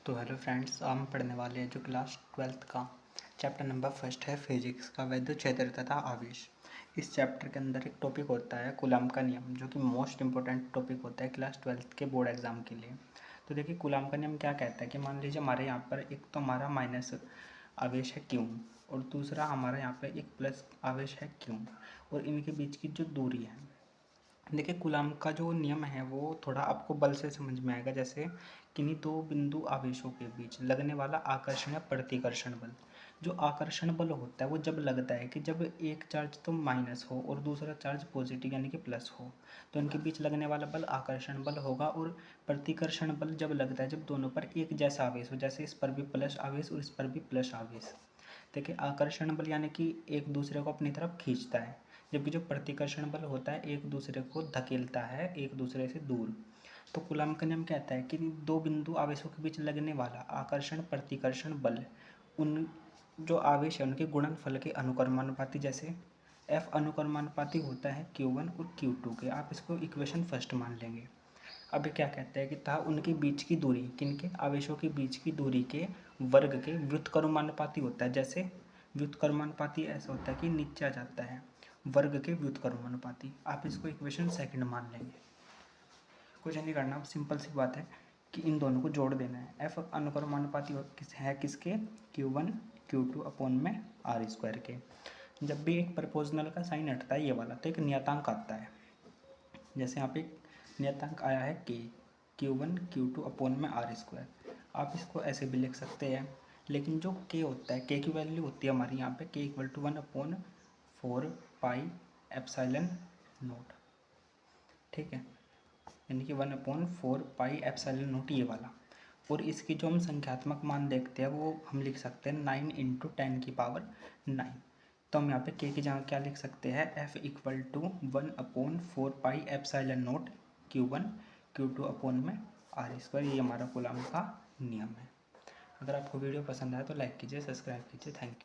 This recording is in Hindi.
तो हेलो फ्रेंड्स, हम पढ़ने वाले हैं जो क्लास 12th का चैप्टर नंबर फर्स्ट है फिजिक्स का वैद्युत क्षेत्र तथा आवेश। इस चैप्टर के अंदर एक टॉपिक होता है कूलम्ब का नियम, जो कि मोस्ट इंपॉर्टेंट टॉपिक होता है क्लास 12th के बोर्ड एग्जाम के लिए। तो देखिए कूलम्ब का नियम क्या कहता है कि मान लीजिए हमारे यहाँ पर एक तो हमारा माइनस आवेश है क्यू और दूसरा हमारा यहाँ पर एक प्लस आवेश है क्यू, और इनके बीच की जो दूरी है, देखिए कूलम्ब का जो नियम है वो थोड़ा आपको बल से समझ में आएगा। जैसे किन्हीं दो बिंदु आवेशों के बीच लगने वाला आकर्षण या प्रतिकर्षण बल। जो आकर्षण बल होता है वो जब लगता है कि जब एक चार्ज तो माइनस हो और दूसरा चार्ज पॉजिटिव यानी कि प्लस हो, तो इनके बीच लगने वाला बल आकर्षण बल होगा। और प्रतिकर्षण बल जब लगता है जब दोनों पर एक जैसा आवेश हो, जैसे इस पर भी प्लस आवेश और इस पर भी प्लस आवेश। देखिए आकर्षण बल यानी कि एक दूसरे को अपनी तरफ खींचता है, जबकि जो प्रतिकर्षण बल होता है एक दूसरे को धकेलता है एक दूसरे से दूर। तो कूलम्ब का नियम कहता है कि दो बिंदु आवेशों के बीच लगने वाला आकर्षण प्रतिकर्षण बल उन जो आवेश है उनके गुणनफल के अनुक्रमानुपाती, जैसे F अनुक्रमानुपाती होता है Q1 और Q2 के। आप इसको इक्वेशन फर्स्ट मान लेंगे। अब ये क्या कहते हैं कि था उनके बीच की दूरी, किनके आवेशों के बीच की दूरी के वर्ग के व्युत्क्रमानुपाती होता है। जैसे व्युत्क्रमानुपाती ऐसा होता है कि नीचे आ जाता है वर्ग के व्युत्क्रमानुपाती। आप इसको इक्वेशन सेकंड मान लेंगे। कुछ नहीं करना, सिंपल सी बात है कि इन दोनों को जोड़ देना है। एफ अनुक्रमानुपाती है किसके, Q1 Q2 अपॉन में आर स्क्वायर के। जब भी एक प्रपोजनल का साइन हटता है ये वाला, तो एक नियतांक आता है। जैसे यहाँ पे एक नियतांक आया है के, Q1 Q2 अपॉन में आर स्क्वायर। आप इसको ऐसे भी लिख सकते हैं, लेकिन जो के होता है, के की वैल्यू होती है हमारी यहाँ पे K equal to 1/4 pi epsilon naught. ठीक है, यानी कि 1/4 पाई एप्सिलॉन नॉट ये वाला। और इसकी जो हम संख्यात्मक मान देखते हैं वो हम लिख सकते हैं 9 × 10⁹। तो हम यहाँ पे के की जगह क्या लिख सकते हैं, F equal to 1/4 pi epsilon naught Q1 Q2 upon में आर स्क्वायर। ये हमारा कूलम्ब का नियम है। अगर आपको वीडियो पसंद आए तो लाइक कीजिए, सब्सक्राइब कीजिए। Thank you.